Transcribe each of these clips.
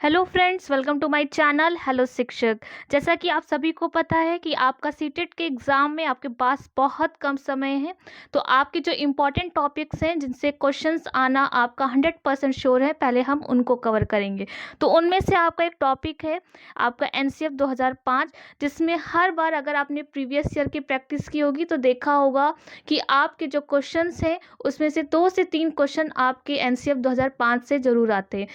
Hello friends, welcome to my channel hello शिक्षक। जैसा कि आप सभी को पता है कि आपका सीटेट के एग्ज़ाम में आपके पास बहुत कम समय है, तो आपके जो इम्पोर्टेंट टॉपिक्स हैं जिनसे क्वेश्चंस आना आपका 100% श्योर है, पहले हम उनको कवर करेंगे। तो उनमें से आपका एक टॉपिक है आपका एनसीएफ 2005, जिसमें हर बार अगर आपने प्रीवियस ईयर की प्रैक्टिस की होगी तो देखा होगा कि आपके जो क्वेश्चंस हैं उसमें से 2 से 3 क्वेश्चन आपके एनसीएफ 2005 से ज़रूर आते हैं।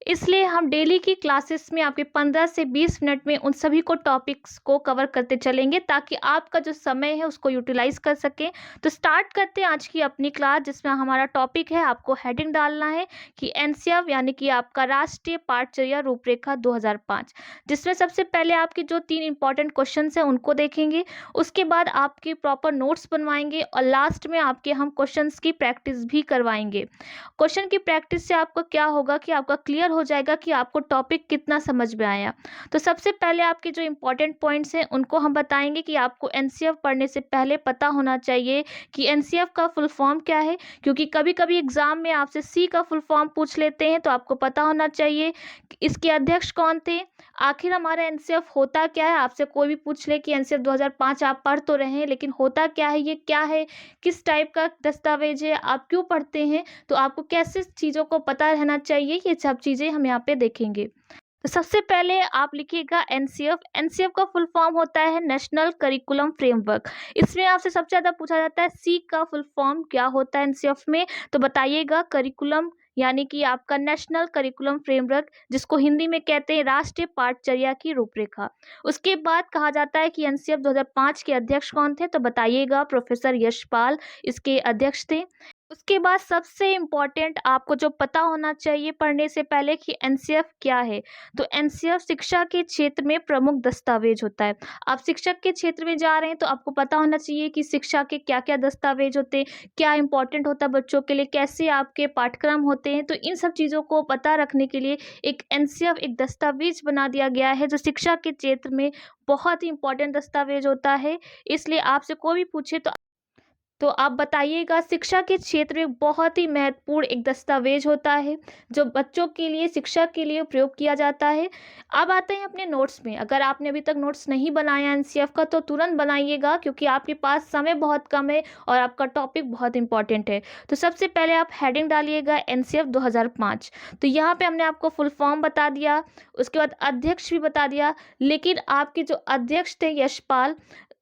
इसलिए हम डेली की क्लासेस में आपके 15 से 20 मिनट में उन सभी को टॉपिक्स को कवर करते चलेंगे, ताकि आपका जो समय है उसको यूटिलाइज कर सकें। तो स्टार्ट करते हैं आज की अपनी क्लास, जिसमें हमारा टॉपिक है, आपको हेडिंग डालना है कि एनसीएफ यानी कि आपका राष्ट्रीय पाठचर्या रूपरेखा 2005, जिसमें सबसे पहले आपके जो 3 इंपॉर्टेंट क्वेश्चन हैं उनको देखेंगे। उसके बाद आपके प्रॉपर नोट्स बनवाएंगे और लास्ट में आपके हम क्वेश्चन की प्रैक्टिस भी करवाएंगे। क्वेश्चन की प्रैक्टिस से आपका क्या होगा कि आपका क्लियर हो जाएगा कि आपको टॉपिक कितना समझ में आया। तो सबसे पहले आपके जो इंपॉर्टेंट पॉइंट्स हैं उनको हम बताएंगे कि आपको एनसीएफ पढ़ने से पहले पता होना चाहिए कि एनसीएफ का फुल फॉर्म क्या है, क्योंकि कभी कभी एग्जाम में आपसे सी का फुल फॉर्म पूछ लेते हैं। तो आपको पता होना चाहिए कि इसके अध्यक्ष कौन थे, आखिर हमारा एनसीएफ होता क्या है। आपसे कोई भी पूछ ले कि एनसीएफ 2005 आप पढ़ तो रहे हैं, लेकिन होता क्या है, ये क्या है, किस टाइप का दस्तावेज है, आप क्यों पढ़ते हैं, तो आपको कैसे चीज़ों को पता रहना चाहिए, ये सब चीज़ें हम यहाँ पे देखेंगे। तो सबसे पहले आप लिखिएगा एनसीएफ। एनसीएफ का फुल फॉर्म होता है नेशनल करिकुलम फ्रेमवर्क। इसमें आपसे सबसे ज़्यादा पूछा जाता है सी का फुल फॉर्म क्या होता है एनसीएफ में, तो बताइएगा करिकुलम यानी कि आपका नेशनल करिकुलम फ्रेमवर्क, जिसको हिंदी में कहते हैं राष्ट्रीय पाठचर्या की रूपरेखा। उसके बाद कहा जाता है कि एनसीएफ 2005 के अध्यक्ष कौन थे, तो बताइएगा प्रोफेसर यशपाल इसके अध्यक्ष थे। उसके बाद सबसे इम्पॉर्टेंट आपको जो पता होना चाहिए पढ़ने से पहले कि एनसीएफ क्या है, तो एनसीएफ शिक्षा के क्षेत्र में प्रमुख दस्तावेज होता है। आप शिक्षक के क्षेत्र में जा रहे हैं तो आपको पता होना चाहिए कि शिक्षा के क्या क्या दस्तावेज होते हैं, क्या इंपॉर्टेंट होता है बच्चों के लिए, कैसे आपके पाठ्यक्रम होते हैं। तो इन सब चीज़ों को पता रखने के लिए एक एनसीएफ एक दस्तावेज बना दिया गया है, जो शिक्षा के क्षेत्र में बहुत ही इंपॉर्टेंट दस्तावेज होता है। इसलिए आपसे कोई भी पूछे तो आप बताइएगा शिक्षा के क्षेत्र में बहुत ही महत्वपूर्ण एक दस्तावेज होता है, जो बच्चों के लिए शिक्षा के लिए प्रयोग किया जाता है। अब आते हैं अपने नोट्स में। अगर आपने अभी तक नोट्स नहीं बनाया एनसीएफ का तो तुरंत बनाइएगा, क्योंकि आपके पास समय बहुत कम है और आपका टॉपिक बहुत इंपॉर्टेंट है। तो सबसे पहले आप हेडिंग डालिएगा एनसीएफ 2005। तो यहाँ पे हमने आपको फुल फॉर्म बता दिया, उसके बाद अध्यक्ष भी बता दिया, लेकिन आपके जो अध्यक्ष थे यशपाल,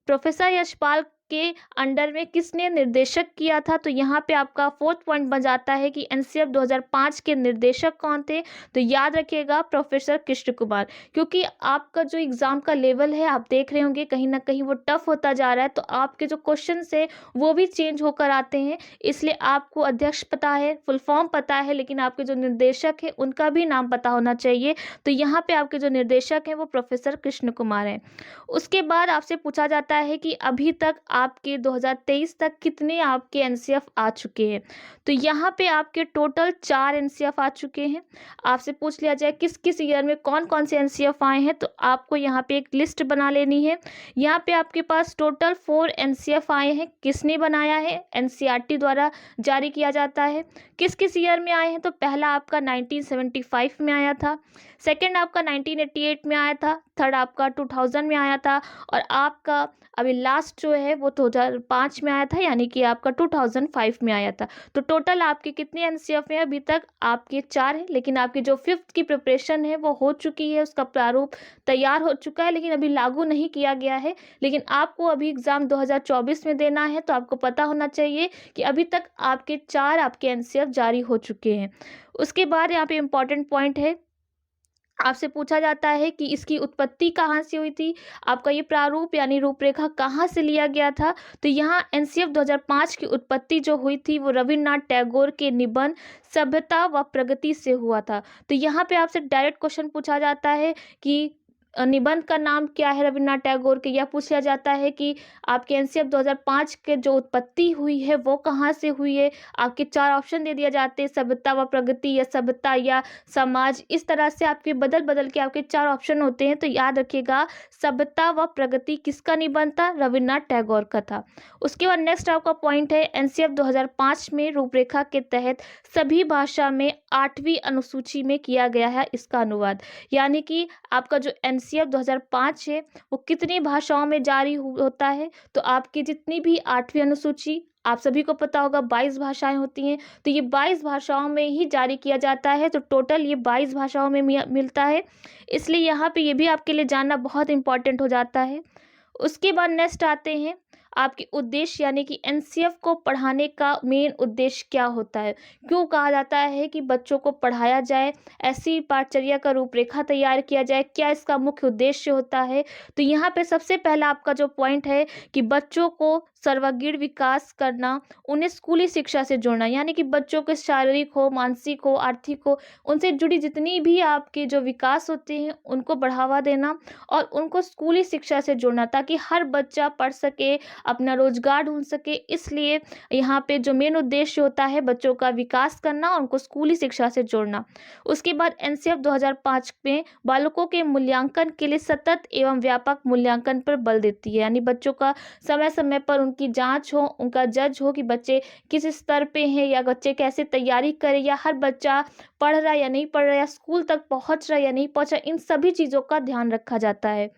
प्रोफेसर यशपाल के अंडर में किसने निर्देशक किया था, तो यहाँ पे आपका 4th पॉइंट बन जाता है कि एनसीएफ 2005 के निर्देशक कौन थे। तो याद रखिएगा प्रोफेसर कृष्ण कुमार, क्योंकि आपका जो एग्ज़ाम का लेवल है आप देख रहे होंगे कहीं ना कहीं वो टफ होता जा रहा है, तो आपके जो क्वेश्चन है वो भी चेंज होकर आते हैं। इसलिए आपको अध्यक्ष पता है, फुल फॉर्म पता है, लेकिन आपके जो निर्देशक है उनका भी नाम पता होना चाहिए। तो यहाँ पे आपके जो निर्देशक हैं वो प्रोफेसर कृष्ण कुमार हैं। उसके बाद आपसे पूछा जाता है कि अभी तक आपके 2023 तक कितने आपके एनसीएफ आ चुके हैं। तो यहाँ पे आपके टोटल 4 एनसीएफ आ चुके हैं। आपसे पूछ लिया जाए किस किस ईयर में कौन कौन से एनसीएफ आए हैं, तो आपको यहाँ पे एक लिस्ट बना लेनी है। यहाँ पे आपके पास टोटल 4 एनसीएफ आए हैं। किसने बनाया है, एनसीईआरटी द्वारा जारी किया जाता है। किस किस ईयर में आए हैं, तो पहला आपका 1975 में आया था, सेकेंड आपका 1988 में आया था, थर्ड आपका 2000 में आया था, और आपका अभी लास्ट जो है वो 2005 में आया था, यानी कि आपका 2005 में आया था। तो टोटल आपके कितने एनसीएफ हैं, अभी तक आपके 4 हैं, लेकिन आपकी जो 5th की प्रिपरेशन है वो हो चुकी है, उसका प्रारूप तैयार हो चुका है, लेकिन अभी लागू नहीं किया गया है। लेकिन आपको अभी एग्ज़ाम 2024 में देना है, तो आपको पता होना चाहिए कि अभी तक आपके 4 आपके एनसीएफ जारी हो चुके हैं। उसके बाद यहाँ पे इम्पॉर्टेंट पॉइंट है, आपसे पूछा जाता है कि इसकी उत्पत्ति कहाँ से हुई थी, आपका ये प्रारूप यानी रूपरेखा कहाँ से लिया गया था। तो यहाँ एनसीएफ 2005 की उत्पत्ति जो हुई थी वो रविन्द्रनाथ टैगोर के निबंध सभ्यता व प्रगति से हुआ था। तो यहाँ पे आपसे डायरेक्ट क्वेश्चन पूछा जाता है कि निबंध का नाम क्या है रवीन्द्रनाथ टैगोर के? यह पूछा जाता है कि आपके एनसीएफ 2005 के जो उत्पत्ति हुई है वो कहाँ से हुई है? आपके 4 ऑप्शन दे दिए जाते हैं, सभ्यता व प्रगति या सभ्यता या समाज। इस तरह से आपके बदल-बदल के आपके 4 ऑप्शन होते हैं, तो याद रखिएगा सभ्यता व प्रगति किसका निबंध था? रवीन्द्रनाथ टैगोर का था। उसके बाद नेक्स्ट आपका पॉइंट है एनसीएफ 2005 में रूपरेखा के तहत सभी भाषा में 8वीं अनुसूची में किया गया है इसका अनुवाद। यानी कि आपका जो एनसीएफ 2005 है वो कितनी भाषाओं में जारी होता है? तो आपकी जितनी भी 8वीं अनुसूची, आप सभी को पता होगा 22 भाषाएं होती हैं, तो ये 22 भाषाओं में ही जारी किया जाता है। तो टोटल ये 22 भाषाओं में मिलता है, इसलिए यहाँ पे ये भी आपके लिए जानना बहुत इंपॉर्टेंट हो जाता है। उसके बाद नेक्स्ट आते हैं आपके उद्देश्य, यानी कि एनसीएफ को पढ़ाने का मेन उद्देश्य क्या होता है? क्यों कहा जाता है कि बच्चों को पढ़ाया जाए, ऐसी पाठचर्या का रूपरेखा तैयार किया जाए, क्या इसका मुख्य उद्देश्य होता है? तो यहाँ पे सबसे पहला आपका जो पॉइंट है कि बच्चों को सर्वांगीण विकास करना, उन्हें स्कूली शिक्षा से जोड़ना, यानी कि बच्चों के शारीरिक हो, मानसिक हो, आर्थिक हो, उनसे जुड़ी जितनी भी आपके जो विकास होते हैं उनको बढ़ावा देना और उनको स्कूली शिक्षा से जोड़ना, ताकि हर बच्चा पढ़ सके, अपना रोजगार ढूंढ सके। इसलिए यहाँ पे जो मेन उद्देश्य होता है बच्चों का विकास करना और उनको स्कूली शिक्षा से जोड़ना। उसके बाद एनसीएफ 2005 में बालकों के मूल्यांकन के लिए सतत एवं व्यापक मूल्यांकन पर बल देती है, यानी बच्चों का समय समय पर उनकी जांच हो, उनका जज हो कि बच्चे किस स्तर पे हैं या बच्चे कैसे तैयारी करें, या हर बच्चा पढ़ रहा या नहीं पढ़ रहा, या स्कूल तक पहुंच रहा या नहीं पहुंच रहा, इन सभी चीज़ों का ध्यान रखा जाता है।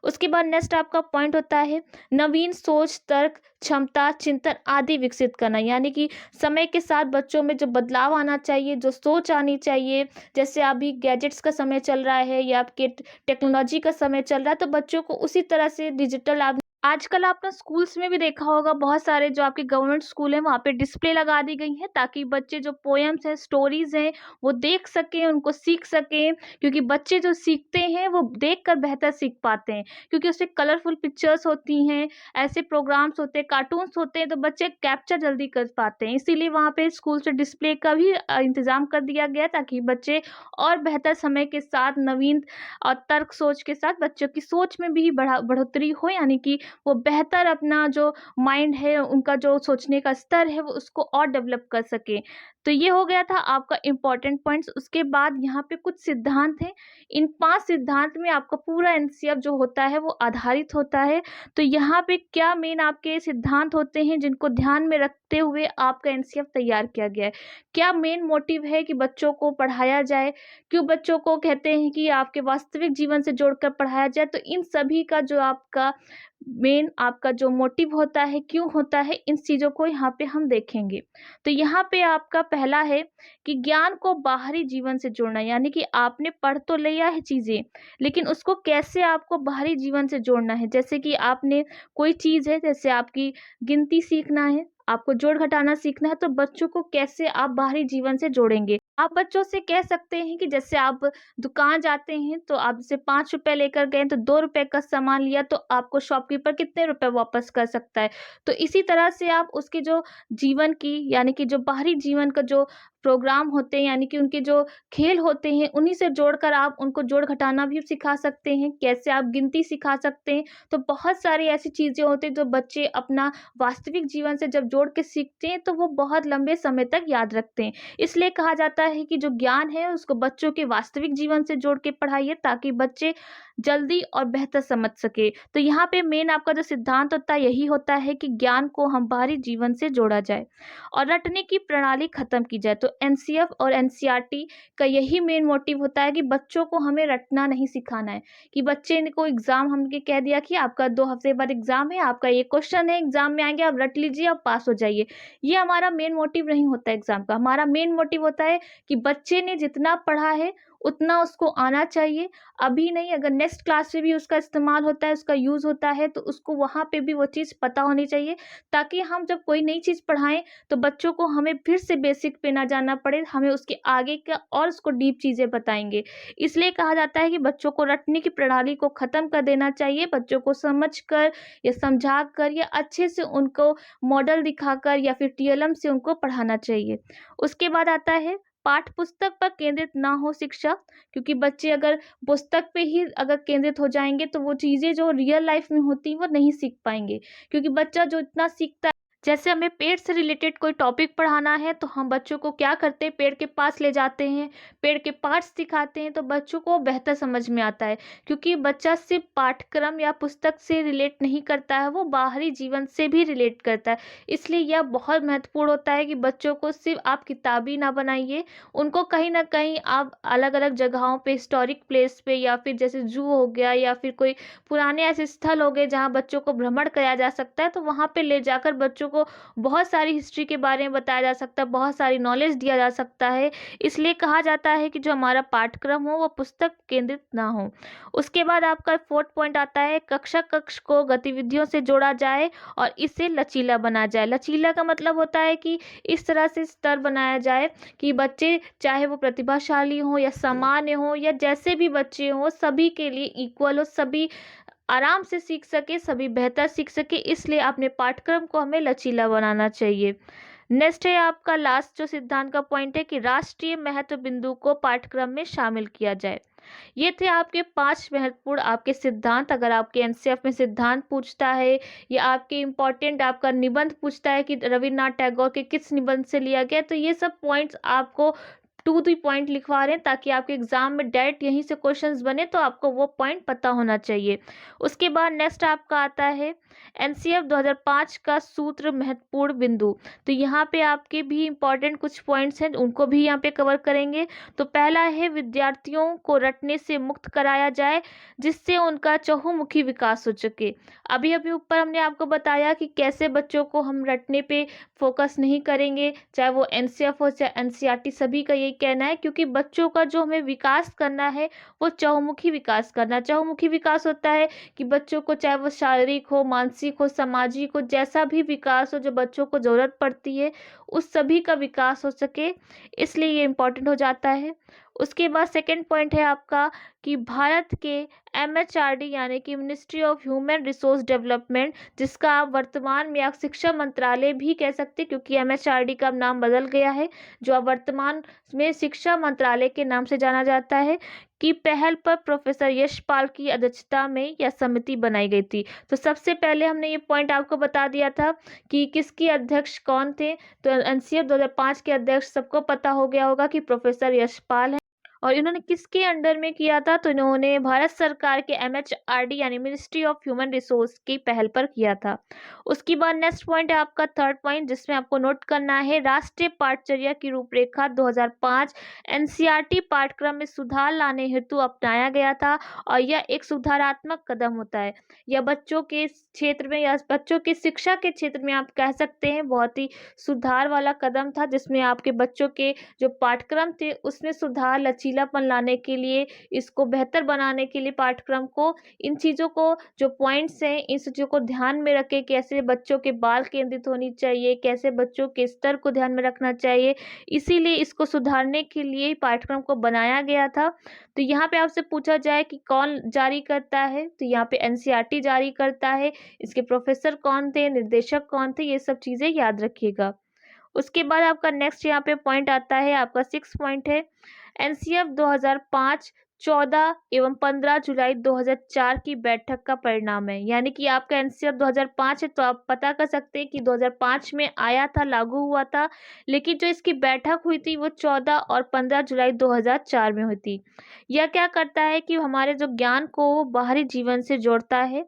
उसके बाद नेक्स्ट आपका पॉइंट होता है नवीन सोच, तर्क क्षमता, चिंतन आदि विकसित करना, यानी कि समय के साथ बच्चों में जो बदलाव आना चाहिए, जो सोच आनी चाहिए, जैसे अभी गैजेट्स का समय चल रहा है या आपके टेक्नोलॉजी का समय चल रहा है, तो बच्चों को उसी तरह से डिजिटल आजकल आपने स्कूल्स में भी देखा होगा, बहुत सारे जो आपके गवर्नमेंट स्कूल हैं वहाँ पे डिस्प्ले लगा दी गई हैं, ताकि बच्चे जो पोएम्स हैं, स्टोरीज हैं, वो देख सकें, उनको सीख सकें। क्योंकि बच्चे जो सीखते हैं वो देखकर बेहतर सीख पाते हैं, क्योंकि उससे कलरफुल पिक्चर्स होती हैं, ऐसे प्रोग्राम्स होते हैं, कार्टून्स होते हैं, तो बच्चे कैप्चर जल्दी कर पाते हैं। इसीलिए वहाँ पे स्कूल से डिस्प्ले का भी इंतजाम कर दिया गया, ताकि बच्चे और बेहतर समय के साथ नवीन और तर्क सोच के साथ बच्चों की सोच में भी बढ़ोतरी हो, यानी कि वो बेहतर अपना जो माइंड है, उनका जो सोचने का स्तर है, वो उसको और डेवलप कर सके। तो ये हो गया था आपका इम्पोर्टेंट पॉइंट्स। उसके बाद यहाँ पे कुछ सिद्धांत हैं। इन 5 सिद्धांत में आपका पूरा एनसीएफ जो होता है वो आधारित होता है। तो यहाँ पे क्या मेन आपके सिद्धांत होते हैं जिनको ध्यान में रखते हुए आपका एनसीएफ तैयार किया गया है? क्या मेन मोटिव है कि बच्चों को पढ़ाया जाए? क्यों बच्चों को कहते हैं कि आपके वास्तविक जीवन से जोड़कर पढ़ाया जाए? तो इन सभी का जो आपका मेन आपका जो मोटिव होता है, क्यों होता है, इन चीज़ों को यहाँ पे हम देखेंगे। तो यहाँ पे आपका पहला है कि ज्ञान को बाहरी जीवन से जोड़ना, यानी कि आपने पढ़ तो लिया है चीज़ें, लेकिन उसको कैसे आपको बाहरी जीवन से जोड़ना है। जैसे कि आपने कोई चीज़ है, जैसे आपकी गिनती सीखना है, आपको जोड़ घटाना सीखना है, तो बच्चों को कैसे आप बाहरी जीवन से जोड़ेंगे। आप बच्चों से कह सकते हैं कि जैसे आप दुकान जाते हैं, तो आप जैसे ₹5 लेकर गए तो ₹2 का सामान लिया, तो आपको शॉपकीपर कितने रुपए वापस कर सकता है। तो इसी तरह से आप उसके जो जीवन की, यानी कि जो बाहरी जीवन का जो प्रोग्राम होते हैं, यानी कि उनके जो खेल होते हैं, उन्हीं से जोड़कर आप उनको जोड़ घटाना भी सिखा सकते हैं। कैसे आप गिनती सिखा सकते हैं। तो बहुत सारी ऐसी चीज़ें होती हैं जो बच्चे अपना वास्तविक जीवन से जब जोड़ के सीखते हैं, तो वो बहुत लंबे समय तक याद रखते हैं। इसलिए कहा जाता है कि जो ज्ञान है उसको बच्चों के वास्तविक जीवन से जोड़ के पढ़ाइए, ताकि बच्चे जल्दी और बेहतर समझ सके। तो यहाँ पे मेन आपका जो सिद्धांत होता है यही होता है कि ज्ञान को हम बाहरी जीवन से जोड़ा जाए और रटने की प्रणाली खत्म की जाए। तो एनसीएफ और एनसीईआरटी का यही मेन मोटिव होता है कि बच्चों को हमें रटना नहीं सिखाना है, कि बच्चे को एग्जाम हमने कह दिया कि आपका 2 हफ्ते बाद एग्जाम है, आपका ये क्वेश्चन है, एग्जाम में आएंगे, आप रट लीजिए, आप पास हो जाइए। ये हमारा मेन मोटिव नहीं होता एग्जाम का। हमारा मेन मोटिव होता है कि बच्चे ने जितना पढ़ा है उतना उसको आना चाहिए। अभी नहीं, अगर नेक्स्ट क्लास में भी उसका इस्तेमाल होता है, उसका यूज़ होता है, तो उसको वहाँ पे भी वो चीज़ पता होनी चाहिए, ताकि हम जब कोई नई चीज़ पढ़ाएं तो बच्चों को हमें फिर से बेसिक पे ना जाना पड़े, हमें उसके आगे का और उसको डीप चीज़ें बताएंगे। इसलिए कहा जाता है कि बच्चों को रटने की प्रणाली को ख़त्म कर देना चाहिए। बच्चों को समझ कर या समझा कर या अच्छे से उनको मॉडल दिखाकर या फिर टीएलएम से उनको पढ़ाना चाहिए। उसके बाद आता है पाठ्य पुस्तक पर केंद्रित ना हो शिक्षा, क्योंकि बच्चे अगर पुस्तक पे ही अगर केंद्रित हो जाएँगे तो वो चीज़ें जो रियल लाइफ़ में होती हैं वो नहीं सीख पाएँगे। क्योंकि बच्चा जो इतना सीखता है, जैसे हमें पेड़ से रिलेटेड कोई टॉपिक पढ़ाना है तो हम बच्चों को क्या करते हैं, पेड़ के पास ले जाते हैं, पेड़ के पार्ट्स दिखाते हैं तो बच्चों को बेहतर समझ में आता है। क्योंकि बच्चा सिर्फ पाठ्यक्रम या पुस्तक से रिलेट नहीं करता है, वो बाहरी जीवन से भी रिलेट करता है। इसलिए यह बहुत महत्वपूर्ण होता है कि बच्चों को सिर्फ आप किताबी ना बनाइए, उनको कहीं न कहीं आप अलग-अलग जगहों पे, हिस्टोरिक प्लेस पे या फिर जैसे ज़ू हो गया या फिर कोई पुराने ऐसे स्थल हो गए जहाँ बच्चों को भ्रमण कराया जा सकता है, तो वहाँ पे ले जाकर बच्चों को बहुत सारी हिस्ट्री के बारे में बताया जा सकता है, बहुत सारी नॉलेज दिया जा सकता है। इसलिए कहा जाता है कि जो हमारा पाठ्यक्रम हो वो पुस्तक केंद्रित ना हो। उसके बाद आपका 4th पॉइंट आता है, कक्षा कक्ष को गतिविधियों से जोड़ा जाए और इसे लचीला बनाया जाए। लचीला का मतलब होता है कि इस तरह से स्तर बनाया जाए कि बच्चे चाहे वो प्रतिभाशाली हों या सामान्य हों या जैसे भी बच्चे हों, सभी के लिए इक्वल हो, सभी आराम से सीख सके, सभी बेहतर सीख सके, इसलिए अपने पाठ्यक्रम को हमें लचीला बनाना चाहिए। नेक्स्ट है आपका लास्ट जो सिद्धांत का पॉइंट है कि राष्ट्रीय महत्व बिंदु को पाठ्यक्रम में शामिल किया जाए। ये थे आपके 5 महत्वपूर्ण आपके सिद्धांत। अगर आपके एनसीएफ में सिद्धांत पूछता है या आपके इम्पोर्टेंट आपका निबंध पूछता है कि रविन्द्रनाथ टैगोर के किस निबंध से लिया गया, तो ये सब पॉइंट्स आपको टू द पॉइंट लिखवा रहे हैं ताकि आपके एग्जाम में डायरेक्ट यहीं से क्वेश्चंस बने, तो आपको वो पॉइंट पता होना चाहिए। उसके बाद नेक्स्ट आपका आता है एनसीएफ 2005 का सूत्र महत्वपूर्ण बिंदु। तो यहाँ पे आपके भी इम्पोर्टेंट कुछ पॉइंट्स हैं, उनको भी यहाँ पे कवर करेंगे। तो पहला है विद्यार्थियों को रटने से मुक्त कराया जाए जिससे उनका चहुमुखी विकास हो सके। अभी अभी ऊपर हमने आपको बताया कि कैसे बच्चों को हम रटने पे फोकस नहीं करेंगे, चाहे वो एनसीएफ हो चाहे एनसीईआरटी, सभी का यही कहना है, क्योंकि बच्चों का जो हमें विकास करना है वो चहुमुखी विकास करना। चहुमुखी विकास होता है कि बच्चों को चाहे वो शारीरिक हो, मानसिक हो, सामाजिक हो, जैसा भी विकास हो जो बच्चों को ज़रूरत पड़ती है, उस सभी का विकास हो सके, इसलिए ये इम्पोर्टेंट हो जाता है। उसके बाद सेकंड पॉइंट है आपका कि भारत के एमएचआरडी यानी कि ministry of human resource development, जिसका आप वर्तमान में आप शिक्षा मंत्रालय भी कह सकते हैं क्योंकि एमएचआरडी का अब नाम बदल गया है, जो अब वर्तमान में शिक्षा मंत्रालय के नाम से जाना जाता है, की पहल पर प्रोफेसर यशपाल की अध्यक्षता में यह समिति बनाई गई थी। तो सबसे पहले हमने ये पॉइंट आपको बता दिया था कि किसके अध्यक्ष कौन थे। तो एनसीएफ 2005 के अध्यक्ष सबको पता हो गया होगा कि प्रोफेसर यशपाल हैं। और इन्होंने किसके अंडर में किया था, तो इन्होंने भारत सरकार के एमएचआरडी यानी मिनिस्ट्री ऑफ ह्यूमन रिसोर्स की पहल पर किया था। उसके बाद नेक्स्ट पॉइंट है आपका 3rd पॉइंट, जिसमें आपको नोट करना है राष्ट्रीय पाठचर्या की रूपरेखा 2005 एनसीईआरटी पाठ्यक्रम में सुधार लाने हेतु अपनाया गया था और यह एक सुधारात्मक कदम होता है। यह बच्चों के क्षेत्र में या बच्चों की शिक्षा के क्षेत्र में आप कह सकते हैं बहुत ही सुधार वाला कदम था, जिसमें आपके बच्चों के जो पाठ्यक्रम थे उसमें सुधार, लचीलापन लाने के लिए, इसको बेहतर बनाने के लिए पाठ्यक्रम को, इन चीज़ों को जो पॉइंट्स हैं इन चीज़ों को ध्यान में रखें, कैसे बच्चों के बाल केंद्रित होनी चाहिए, कैसे बच्चों के स्तर को ध्यान में रखना चाहिए, इसीलिए इसको सुधारने के लिए पाठ्यक्रम को बनाया गया था। तो यहाँ पे आपसे पूछा जाए कि कौन जारी करता है, तो यहाँ पे एनसीईआरटी जारी करता है। इसके प्रोफेसर कौन थे, निर्देशक कौन थे, ये सब चीज़ें याद रखिएगा। उसके बाद आपका नेक्स्ट यहाँ पे पॉइंट आता है, आपका 6 पॉइंट है एनसीएफ 2005 14 एवं 15 जुलाई 2004 की बैठक का परिणाम है। यानी कि आपका एनसीएफ 2005 है तो आप पता कर सकते हैं कि 2005 में आया था, लागू हुआ था, लेकिन जो इसकी बैठक हुई थी वो 14 और 15 जुलाई 2004 में हुई थी। यह क्या करता है कि हमारे जो ज्ञान को बाहरी जीवन से जोड़ता है।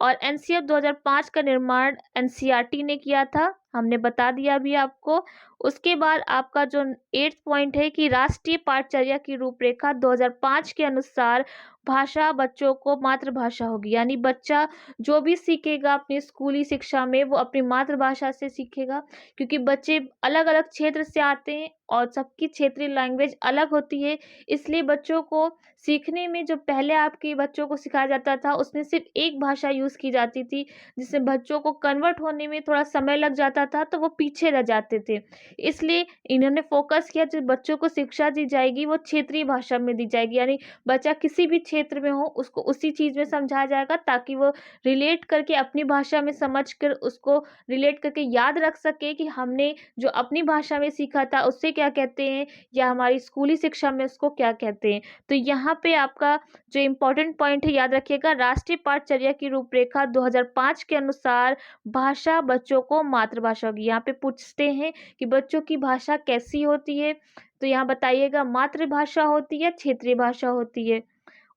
और एनसीएफ 2005 का निर्माण एनसीईआरटी ने किया था, हमने बता दिया अभी आपको। उसके बाद आपका जो 8th पॉइंट है कि राष्ट्रीय पाठचर्या की रूपरेखा 2005 के अनुसार भाषा बच्चों को मातृभाषा होगी, यानी बच्चा जो भी सीखेगा अपनी स्कूली शिक्षा में वो अपनी मातृभाषा से सीखेगा, क्योंकि बच्चे अलग अलग क्षेत्र से आते हैं और सबकी क्षेत्रीय लैंग्वेज अलग होती है। इसलिए बच्चों को सीखने में जो पहले आपके बच्चों को सिखाया जाता था उसमें सिर्फ एक भाषा यूज़ की जाती थी, जिससे बच्चों को कन्वर्ट होने में थोड़ा समय लग जाता था, तो वो पीछे रह जाते थे। इसलिए इन्होंने फ़ोकस किया जो बच्चों को शिक्षा दी जाएगी वो क्षेत्रीय भाषा में दी जाएगी, यानी बच्चा किसी भी क्षेत्र में हो उसको उसी चीज़ में समझाया जाएगा ताकि वो रिलेट करके अपनी भाषा में समझकर उसको रिलेट करके याद रख सके कि हमने जो अपनी भाषा में सीखा था उससे क्या कहते हैं या हमारी स्कूली शिक्षा में उसको क्या कहते हैं। तो यहाँ पे आपका जो इम्पोर्टेंट पॉइंट है याद रखिएगा, राष्ट्रीय पाठचर्या की रूपरेखा 2005 के अनुसार भाषा बच्चों को मातृभाषा होगी। यहाँ पे पूछते हैं कि बच्चों की भाषा कैसी होती है, तो यहाँ बताइएगा मातृभाषा होती है, क्षेत्रीय भाषा होती है।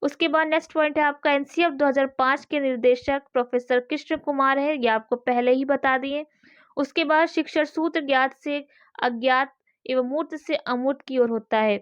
उसके बाद नेक्स्ट पॉइंट है आपका एनसीएफ 2005 के निर्देशक प्रोफेसर कृष्ण कुमार है, ये आपको पहले ही बता दिए। उसके बाद शिक्षण सूत्र ज्ञात से अज्ञात एवं मूर्त से अमूर्त की ओर होता है।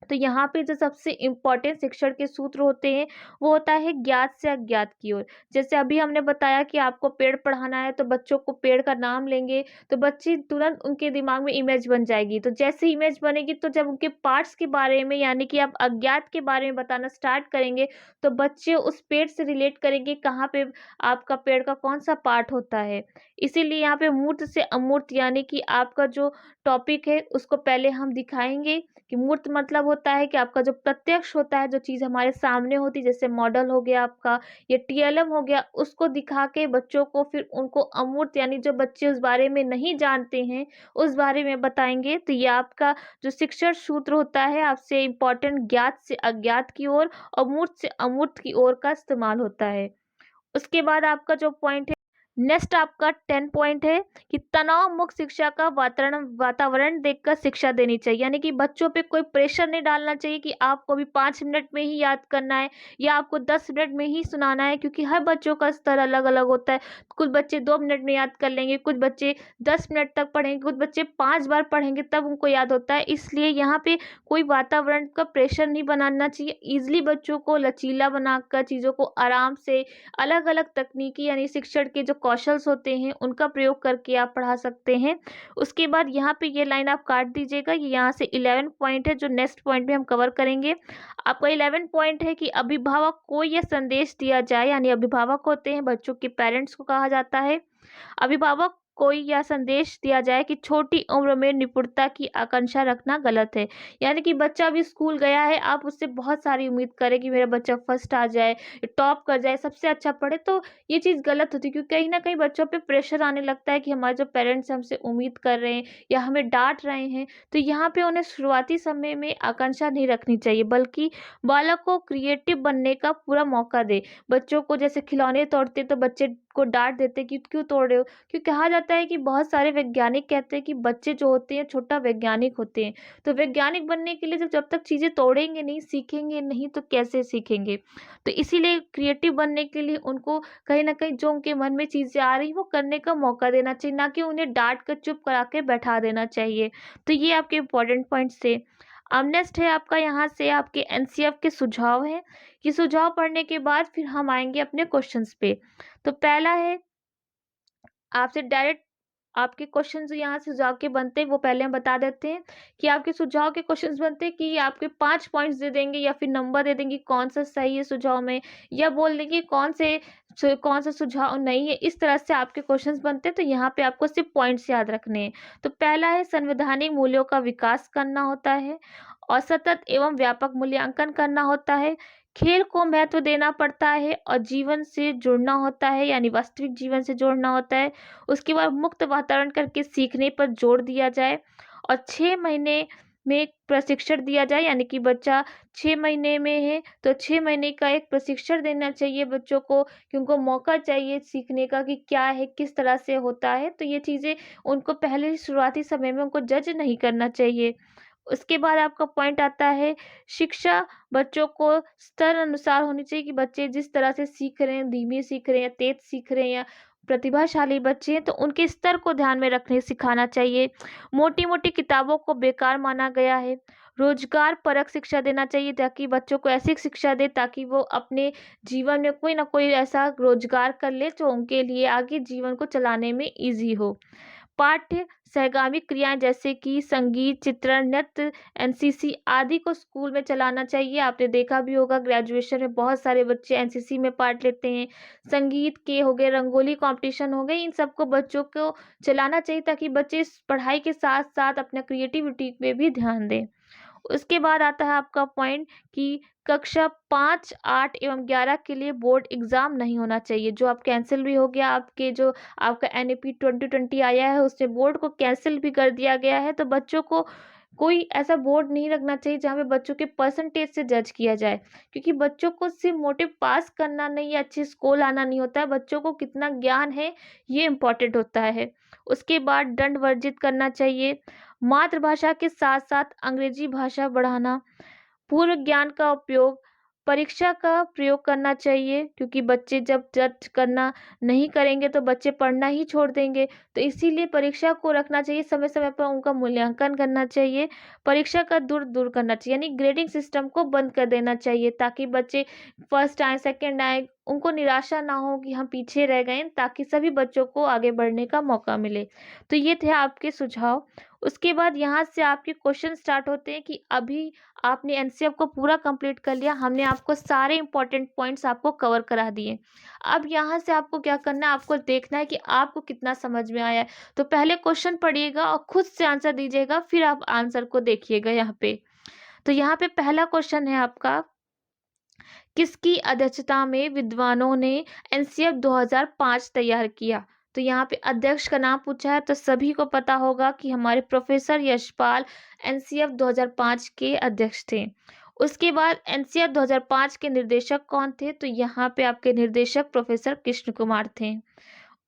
तो यहाँ पे जो सबसे इम्पोर्टेंट शिक्षण के सूत्र होते हैं वो होता है ज्ञात से अज्ञात की ओर। जैसे अभी हमने बताया कि आपको पेड़ पढ़ाना है तो बच्चों को पेड़ का नाम लेंगे तो बच्चे तुरंत उनके दिमाग में इमेज बन जाएगी। तो जैसे इमेज बनेगी तो जब उनके पार्ट्स के बारे में यानी कि आप अज्ञात के बारे में बताना स्टार्ट करेंगे तो बच्चे उस पेड़ से रिलेट करेंगे कहाँ पे आपका पेड़ का कौन सा पार्ट होता है। इसीलिए यहाँ पे मूर्त से अमूर्त यानी कि आपका जो टॉपिक है उसको पहले हम दिखाएंगे कि मूर्त मतलब होता है कि आपका जो प्रत्यक्ष होता है, जो चीज़ हमारे सामने होती है, जैसे मॉडल हो गया आपका या टीएलएम हो गया, उसको दिखा के बच्चों को फिर उनको अमूर्त यानी जो बच्चे उस बारे में नहीं जानते हैं, उस बारे में बताएँगे। तो ये आपका जो शिक्षण सूत्र होता है, आपसे इम्पोर्टेंट ज्ञात से अज्ञात की ओर और मूर्त से अमूर्त की ओर का इस्तेमाल होता है। उसके बाद आपका जो पॉइंट है नेक्स्ट आपका 10 पॉइंट है कि तनाव मुक्त शिक्षा का वातावरण देखकर शिक्षा देनी चाहिए, यानी कि बच्चों पे कोई प्रेशर नहीं डालना चाहिए कि आपको भी 5 मिनट में ही याद करना है या आपको 10 मिनट में ही सुनाना है, क्योंकि हर बच्चों का स्तर अलग अलग होता है। कुछ बच्चे 2 मिनट में याद कर लेंगे, कुछ बच्चे 10 मिनट तक पढ़ेंगे, कुछ बच्चे 5 बार पढ़ेंगे तब उनको याद होता है। इसलिए यहाँ पे कोई वातावरण का प्रेशर नहीं बनाना चाहिए, ईजिली बच्चों को लचीला बनाकर चीज़ों को आराम से अलग अलग तकनीकी यानी शिक्षण के जो कौशल्स होते हैं उनका प्रयोग करके आप पढ़ा सकते हैं। उसके बाद यहाँ पे ये लाइन आप काट दीजिएगा, ये यहाँ से 11 पॉइंट है जो नेक्स्ट पॉइंट में हम कवर करेंगे। आपका 11 पॉइंट है कि अभिभावक को यह संदेश दिया जाए, यानी अभिभावक होते हैं बच्चों के पेरेंट्स को कहा जाता है। अभिभावक को यह संदेश दिया जाए कि छोटी उम्र में निपुणता की आकांक्षा रखना गलत है, यानी कि बच्चा अभी स्कूल गया है, आप उससे बहुत सारी उम्मीद करें कि मेरा बच्चा फर्स्ट आ जाए, टॉप कर जाए, सबसे अच्छा पढ़े, तो ये चीज़ गलत होती है क्योंकि कहीं ना कहीं बच्चों पे प्रेशर आने लगता है कि हमारे जो पेरेंट्स हमसे उम्मीद कर रहे हैं या हमें डांट रहे हैं। तो यहाँ पे उन्हें शुरुआती समय में आकांक्षा नहीं रखनी चाहिए, बल्कि बालक को क्रिएटिव बनने का पूरा मौका दे। बच्चों को जैसे खिलौने तोड़ते तो बच्चे को डांट देते कि क्यों तोड़ रहे हो, क्यों कहा जाता है कि बहुत सारे वैज्ञानिक कहते हैं कि बच्चे जो होते हैं छोटा वैज्ञानिक होते हैं। तो वैज्ञानिक बनने के लिए जब तक चीज़ें तोड़ेंगे नहीं, सीखेंगे नहीं, तो कैसे सीखेंगे। तो इसीलिए क्रिएटिव बनने के लिए उनको कहीं ना कहीं जो उनके मन में चीज़ें आ रही वो करने का मौका देना चाहिए, ना कि उन्हें डांट कर चुप करा के बैठा देना चाहिए। तो ये आपके इम्पोर्टेंट पॉइंट्स थे। अब नेक्स्ट है आपका यहाँ से आपके एनसीएफ के सुझाव हैं। ये सुझाव पढ़ने के बाद फिर हम आएंगे अपने क्वेश्चंस पे। तो पहला है आपसे डायरेक्ट आपके क्वेश्चन जो यहाँ से सुझाव के बनते हैं वो पहले हम बता देते हैं कि आपके सुझाव के क्वेश्चंस बनते हैं कि आपके 5 पॉइंट्स दे देंगे या फिर नंबर दे देंगे कौन सा सही है सुझाव में, या बोल देंगे कौन सा सुझाव नहीं है। इस तरह से आपके क्वेश्चंस बनते हैं। तो यहाँ पे आपको सिर्फ पॉइंट्स याद रखने हैं। तो पहला है संवैधानिक मूल्यों का विकास करना होता है और सतत एवं व्यापक मूल्यांकन करना होता है। खेल को महत्व देना पड़ता है और जीवन से जुड़ना होता है, यानी वास्तविक जीवन से जोड़ना होता है। उसके बाद मुक्त वातावरण करके सीखने पर जोर दिया जाए और 6 महीने में एक प्रशिक्षण दिया जाए, यानी कि बच्चा 6 महीने में है तो 6 महीने का एक प्रशिक्षण देना चाहिए बच्चों को, कि उनको मौका चाहिए सीखने का कि क्या है किस तरह से होता है। तो ये चीज़ें उनको पहले शुरुआती समय में उनको जज नहीं करना चाहिए। उसके बाद आपका पॉइंट आता है शिक्षा बच्चों को स्तर अनुसार होनी चाहिए, कि बच्चे जिस तरह से सीख रहे हैं, धीमे सीख रहे हैं या तेज सीख रहे हैं या प्रतिभाशाली बच्चे हैं, तो उनके स्तर को ध्यान में रखने सिखाना चाहिए। मोटी मोटी किताबों को बेकार माना गया है। रोजगार परक शिक्षा देना चाहिए ताकि बच्चों को ऐसी शिक्षा दे ताकि वो अपने जीवन में कोई ना कोई ऐसा रोजगार कर ले जो उनके लिए आगे जीवन को चलाने में ईजी हो। पाठ्य सहगामी क्रियाएं जैसे कि संगीत, चित्रण, नृत्य, एनसीसी आदि को स्कूल में चलाना चाहिए। आपने देखा भी होगा ग्रेजुएशन में बहुत सारे बच्चे एनसीसी में पार्ट लेते हैं। संगीत के हो गए, रंगोली कॉम्पिटिशन हो गए, इन सबको बच्चों को चलाना चाहिए ताकि बच्चे इस पढ़ाई के साथ-साथ अपना क्रिएटिविटी पे भी ध्यान दें। उसके बाद आता है आपका पॉइंट कि कक्षा 5, 8 एवं 11 के लिए बोर्ड एग्ज़ाम नहीं होना चाहिए, जो अब कैंसल भी हो गया। आपके जो आपका एनईपी 2020 आया है, उसमें बोर्ड को कैंसल भी कर दिया गया है। तो बच्चों को कोई ऐसा बोर्ड नहीं रखना चाहिए जहाँ पे बच्चों के परसेंटेज से जज किया जाए, क्योंकि बच्चों को सिर्फ मोटिव पास करना नहीं या अच्छे स्कोर लाना नहीं होता है, बच्चों को कितना ज्ञान है ये इम्पोर्टेंट होता है। उसके बाद दंड वर्जित करना चाहिए। मातृभाषा के साथ साथ अंग्रेजी भाषा बढ़ाना, पूर्व ज्ञान का उपयोग, परीक्षा का प्रयोग करना चाहिए, क्योंकि बच्चे जब जज करना नहीं करेंगे तो बच्चे पढ़ना ही छोड़ देंगे। तो इसीलिए परीक्षा को रखना चाहिए, समय-समय पर उनका मूल्यांकन करना चाहिए, परीक्षा का दूर करना चाहिए, यानी ग्रेडिंग सिस्टम को बंद कर देना चाहिए ताकि बच्चे फर्स्ट आएँ, सेकंड आएँ, उनको निराशा ना हो कि हम पीछे रह गए, ताकि सभी बच्चों को आगे बढ़ने का मौका मिले। तो ये थे आपके सुझाव। उसके बाद यहाँ से आपके क्वेश्चन स्टार्ट होते हैं कि अभी आपने एनसीएफ को पूरा कंप्लीट कर लिया, हमने आपको सारे इंपॉर्टेंट पॉइंट्स आपको कवर करा दिए। अब यहाँ से आपको क्या करना है, आपको देखना है कि आपको कितना समझ में आया है। तो पहले क्वेश्चन पढ़िएगा और खुद से आंसर दीजिएगा, फिर आप आंसर को देखिएगा यहाँ पे। तो यहाँ पे पहला क्वेश्चन है आपका, किसकी अध्यक्षता में विद्वानों ने एनसीएफ 2005 तैयार किया? तो यहाँ पे अध्यक्ष का नाम पूछा है, तो सभी को पता होगा कि हमारे प्रोफेसर यशपाल एनसीएफ 2005 के अध्यक्ष थे। उसके बाद एनसीएफ 2005 के निर्देशक कौन थे? तो यहाँ पे आपके निर्देशक प्रोफेसर कृष्ण कुमार थे।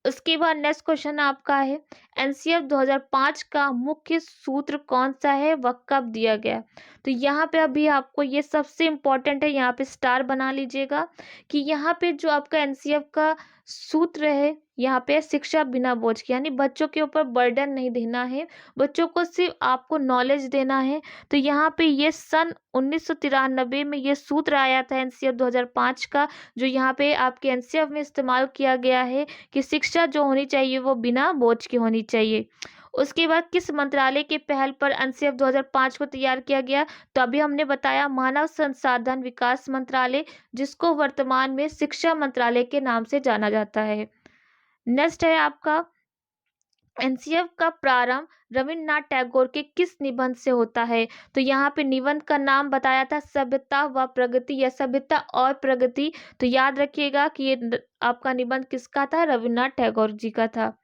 उसके बाद नेक्स्ट क्वेश्चन आपका है, एनसीएफ 2005 का मुख्य सूत्र कौन सा है, वह कब दिया गया? तो यहाँ पे अभी आपको ये सबसे इम्पोर्टेंट है, यहाँ पे स्टार बना लीजिएगा कि यहाँ पे जो आपका एनसीएफ का सूत्र है, यहाँ पे शिक्षा बिना बोझ के, यानी बच्चों के ऊपर बर्डन नहीं देना है, बच्चों को सिर्फ आपको नॉलेज देना है। तो यहाँ पे ये सन 1993 में ये सूत्र आया था एनसीएफ 2005 का, जो यहाँ पे आपके एनसीएफ में इस्तेमाल किया गया है कि शिक्षा जो होनी चाहिए वो बिना बोझ की होनी चाहिए। उसके बाद किस मंत्रालय के पहल पर एनसीएफ 2005 को तैयार किया गया? तो अभी हमने बताया मानव संसाधन विकास मंत्रालय, जिसको वर्तमान में शिक्षा मंत्रालय के नाम से जाना जाता है। नेक्स्ट है आपका, एनसीएफ का प्रारंभ रविन्द्रनाथ टैगोर के किस निबंध से होता है? तो यहाँ पे निबंध का नाम बताया था सभ्यता व प्रगति या सभ्यता और प्रगति। तो याद रखिएगा कि ये आपका निबंध किसका था? रविन्द्रनाथ टैगोर जी का था।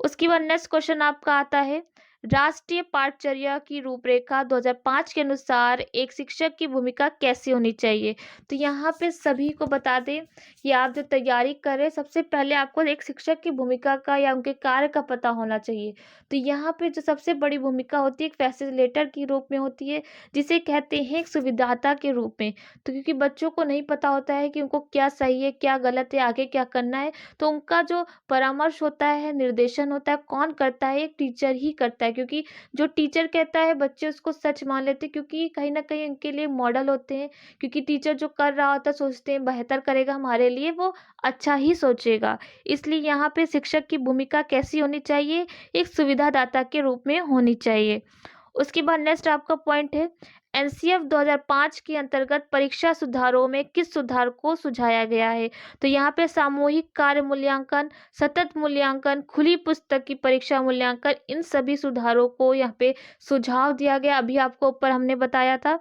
उसके बाद नेक्स्ट क्वेश्चन आपका आता है, राष्ट्रीय पाठचर्या की रूपरेखा 2005 के अनुसार एक शिक्षक की भूमिका कैसी होनी चाहिए? तो यहाँ पे सभी को बता दें कि आप जो तैयारी कर रहे हैं, सबसे पहले आपको एक शिक्षक की भूमिका का या उनके कार्य का पता होना चाहिए। तो यहाँ पे जो सबसे बड़ी भूमिका होती है एक फैसिलिटेटर के रूप में होती है, जिसे कहते हैं एक सुविधाता के रूप में। तो क्योंकि बच्चों को नहीं पता होता है कि उनको क्या सही है, क्या गलत है, आगे क्या करना है, तो उनका जो परामर्श होता है, निर्देशन होता है, कौन करता है? एक टीचर ही करता है, क्योंकि जो टीचर कहता है बच्चे उसको सच मान लेते हैं, क्योंकि कहीं न कहीं उनके लिए मॉडल होते हैं, क्योंकि टीचर जो कर रहा होता है सोचते हैं बेहतर करेगा हमारे लिए, वो अच्छा ही सोचेगा। इसलिए यहाँ पे शिक्षक की भूमिका कैसी होनी चाहिए? एक सुविधादाता के रूप में होनी चाहिए। उसके बाद नेक्स्ट आपका पॉइंट है, एनसीएफ 2005 के अंतर्गत परीक्षा सुधारों में किस सुधार को सुझाया गया है? तो यहाँ पे सामूहिक कार्य मूल्यांकन, सतत मूल्यांकन, खुली पुस्तक की परीक्षा मूल्यांकन, इन सभी सुधारों को यहाँ पे सुझाव दिया गया, अभी आपको ऊपर हमने बताया था।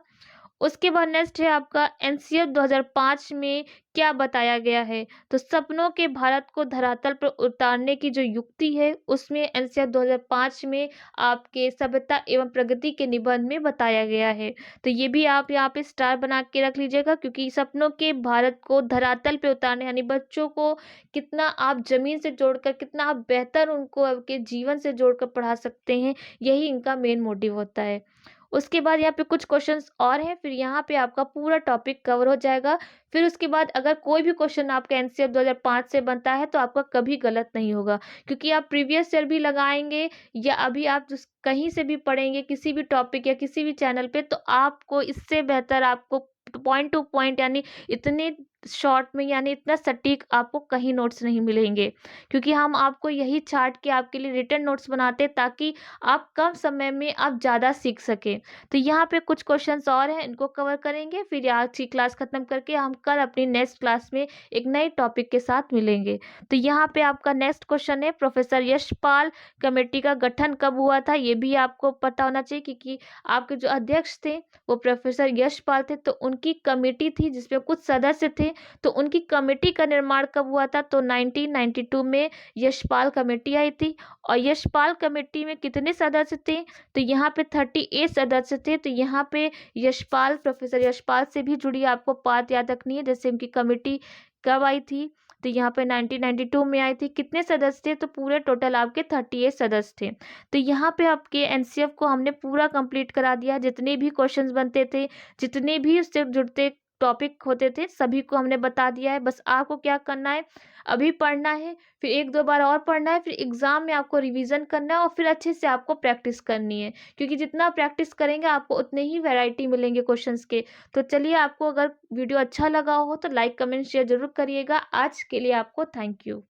उसके बाद नेक्स्ट है आपका, एनसीएफ 2005 में क्या बताया गया है? तो सपनों के भारत को धरातल पर उतारने की जो युक्ति है, उसमें एनसीएफ 2005 में आपके सभ्यता एवं प्रगति के निबंध में बताया गया है। तो ये भी आप यहाँ पे स्टार बना के रख लीजिएगा, क्योंकि सपनों के भारत को धरातल पे उतारने, यानी बच्चों को कितना आप ज़मीन से जोड़कर, कितना आप बेहतर उनको आपके जीवन से जोड़कर पढ़ा सकते हैं, यही इनका मेन मोटिव होता है। उसके बाद यहाँ पे कुछ क्वेश्चंस और हैं, फिर यहाँ पे आपका पूरा टॉपिक कवर हो जाएगा। फिर उसके बाद अगर कोई भी क्वेश्चन आपका एनसीएफ 2005 से बनता है तो आपका कभी गलत नहीं होगा, क्योंकि आप प्रीवियस ईयर भी लगाएंगे या अभी आप जिस कहीं से भी पढ़ेंगे किसी भी टॉपिक या किसी भी चैनल पे, तो आपको इससे बेहतर आपको पॉइंट टू पॉइंट, यानी इतने शॉर्ट में यानी इतना सटीक आपको कहीं नोट्स नहीं मिलेंगे, क्योंकि हम आपको यही चार्ट के आपके लिए रिटन नोट्स बनाते हैं ताकि आप कम समय में आप ज़्यादा सीख सकें। तो यहाँ पे कुछ क्वेश्चंस और हैं, इनको कवर करेंगे, फिर आज की क्लास खत्म करके हम कल अपनी नेक्स्ट क्लास में एक नए टॉपिक के साथ मिलेंगे। तो यहाँ पे आपका नेक्स्ट क्वेश्चन है, प्रोफेसर यशपाल कमेटी का गठन कब हुआ था? ये भी आपको पता होना चाहिए, क्योंकि आपके जो अध्यक्ष थे वो प्रोफेसर यशपाल थे, तो उनकी कमेटी थी जिसमें कुछ सदस्य थे। तो उनकी कमेटी का निर्माण कब हुआ था? तो 1992 में यशपाल कमेटी आई थी। और यशपाल कमेटी में कितने सदस्य थे? तो यहाँ पे 38 सदस्य थे। तो यहाँ पे यशपाल, प्रोफेसर यशपाल से भी जुड़ी आपको बात याद रखनी है, जैसे उनकी कमेटी कब आई थी? तो यहाँ पे 1992 में आई थी। कितने सदस्य थे? तो पूरे टोटल आपके 38 सदस्य थे। तो यहाँ पे आपके एनसीएफ को हमने पूरा कंप्लीट करा दिया। जितने भी क्वेश्चंस बनते थे, जितने भी उससे जुड़ते टॉपिक होते थे, सभी को हमने बता दिया है। बस आपको क्या करना है, अभी पढ़ना है, फिर 1-2 बार और पढ़ना है, फिर एग्ज़ाम में आपको रिवीज़न करना है और फिर अच्छे से आपको प्रैक्टिस करनी है। क्योंकि जितना प्रैक्टिस करेंगे आपको उतने ही वैरायटी मिलेंगे क्वेश्चंस के। तो चलिए, आपको अगर वीडियो अच्छा लगा हो तो लाइक, कमेंट, शेयर ज़रूर करिएगा। आज के लिए आपको थैंक यू।